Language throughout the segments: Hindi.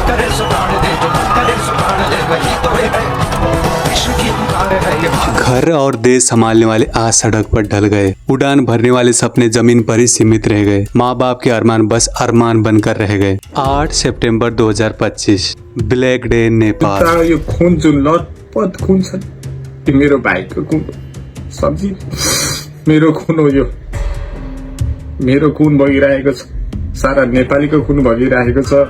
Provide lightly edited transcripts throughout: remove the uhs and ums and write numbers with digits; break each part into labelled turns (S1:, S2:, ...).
S1: करे सो प्राण दे, जो करे सो प्राण ले, वही तो है विश्व की पुकार है ये भारत।
S2: घर और देश संभालने वाले आज सड़क पर ढल गए। उड़ान भरने वाले सपने जमीन पर ही सीमित रह गए। माँ बाप के अरमान बस अरमान बनकर रह गए। 8 सितंबर 2025 ब्लैक डे नेपाल।
S3: तर यो खुन जुन लतपत खुन छ त्यो मेरो भाइको खुन सब्जी मेरो खुन हो, यो मेरो खुन बगिरहेको छ, सारा नेपालीको खुन बगिरहेको छ।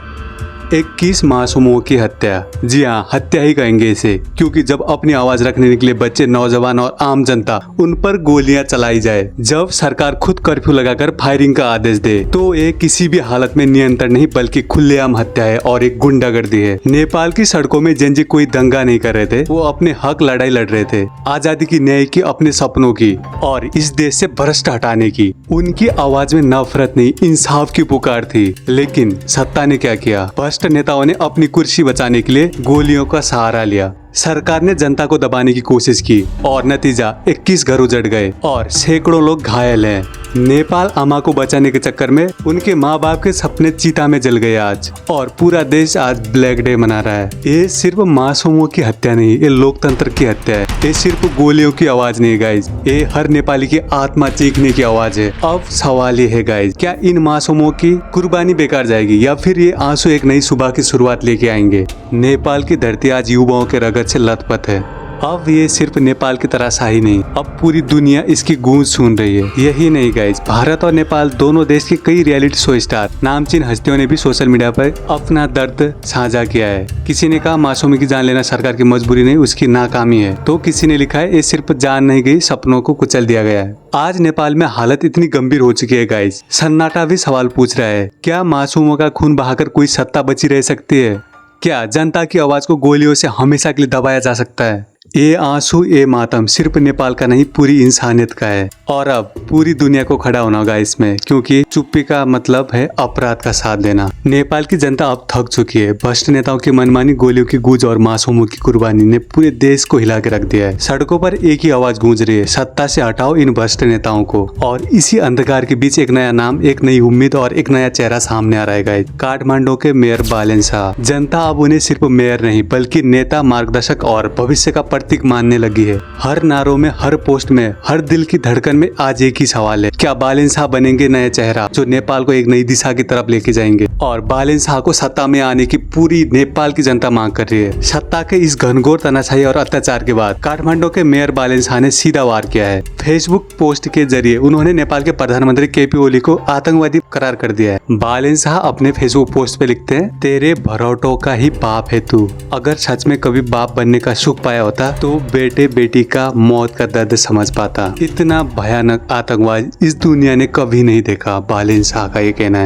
S2: 21 मासूमों की हत्या। जी हाँ, हत्या ही कहेंगे इसे, क्योंकि जब अपनी आवाज रखने के लिए बच्चे, नौजवान और आम जनता उन पर गोलियां चलाई जाए, जब सरकार खुद कर्फ्यू लगाकर फायरिंग का आदेश दे, तो ये किसी भी हालत में नियंत्रण नहीं बल्कि खुलेआम हत्या है और एक गुंडागर्दी है। नेपाल की सड़कों में जेंजी कोई दंगा नहीं कर रहे थे, वो अपने हक लड़ाई लड़ रहे थे, आजादी की, न्याय की, अपने सपनों की और इस देश से भ्रष्ट हटाने की। उनकी आवाज में नफरत नहीं, इंसाफ की पुकार थी। लेकिन सत्ता ने क्या किया? भ्रष्ट नेताओं ने अपनी कुर्सी बचाने के लिए गोलियों का सहारा लिया। सरकार ने जनता को दबाने की कोशिश की और नतीजा 21 घर उजड़ गए और सैकड़ों लोग घायल हैं। नेपाल अम्मा को बचाने के चक्कर में उनके माँ बाप के सपने चिता में जल गए आज, और पूरा देश आज ब्लैक डे मना रहा है। ये सिर्फ मासूमों की हत्या नहीं, ये लोकतंत्र की हत्या है। ये सिर्फ गोलियों की आवाज नहीं गाइज, ये हर नेपाली की आत्मा चीखने की आवाज है। अब सवाल ये है गाइज, क्या इन मासूमों की कुर्बानी बेकार जाएगी या फिर ये आंसू एक नई सुबह की शुरुआत लेके आएंगे? नेपाल की धरती आज युवाओं के रगत से लथपथ है। अब ये सिर्फ नेपाल की तरह सा ही नहीं, अब पूरी दुनिया इसकी गूंज सुन रही है। यही नहीं गाइज, भारत और नेपाल दोनों देश के कई रियलिटी शो स्टार, नामचीन हस्तियों ने भी सोशल मीडिया पर अपना दर्द साझा किया है। किसी ने कहा मासूमी की जान लेना सरकार की मजबूरी नहीं, उसकी नाकामी है। तो किसी ने लिखा है ये सिर्फ जान नहीं गई, सपनों को कुचल दिया गया है। आज नेपाल में हालत इतनी गंभीर हो चुकी है गाइज, सन्नाटा भी सवाल पूछ रहा है, क्या मासूमों का खून बहाकर कोई सत्ता बची रह सकती है? क्या जनता की आवाज को गोलियों से हमेशा के लिए दबाया जा सकता है? ये आंसू, ये मातम सिर्फ नेपाल का नहीं, पूरी इंसानियत का है। और अब पूरी दुनिया को खड़ा होना होगा इसमें, क्योंकि चुप्पी का मतलब है अपराध का साथ देना। नेपाल की जनता अब थक चुकी है। भ्रष्ट नेताओं की मनमानी, गोलियों की गूंज और मासूमों की कुर्बानी ने पूरे देश को हिला के रख दिया है। सड़कों पर एक ही आवाज गूंज रही है, सत्ता से हटाओ इन भ्रष्ट नेताओं को। और इसी अंधकार के बीच एक नया नाम, एक नई उम्मीद और एक नया चेहरा सामने आ रहा है। काठमांडू के मेयर बालेन शाह। जनता अब उन्हें सिर्फ मेयर नहीं बल्कि नेता, मार्गदर्शक और भविष्य का प्रतीक मानने लगी है। हर नारों में, हर पोस्ट में, हर दिल की धड़कन में आज एक ही सवाल है, क्या बालेन शाह बनेंगे नया चेहरा जो नेपाल को एक नई दिशा की तरफ लेके जाएंगे? और बालेन शाह को सत्ता में आने की पूरी नेपाल की जनता मांग कर रही है। सत्ता के इस घनघोर तानाशाही और अत्याचार के बाद काठमांडू के मेयर बालेन शाह ने सीधा वार किया है। फेसबुक पोस्ट के जरिए उन्होंने नेपाल के प्रधानमंत्री केपी ओली को आतंकवादी करार कर दिया है। बालेन शाह अपने फेसबुक पोस्ट पे लिखते हैं, तेरे भरौटों का ही बाप है तू। अगर सच में कभी बाप बनने का सुख पाया होता तो बेटे बेटी का मौत का दर्द समझ पाता। इतना भयानक आतंकवाद इस दुनिया ने कभी नहीं देखा, बालेन शाह का ये कहना है।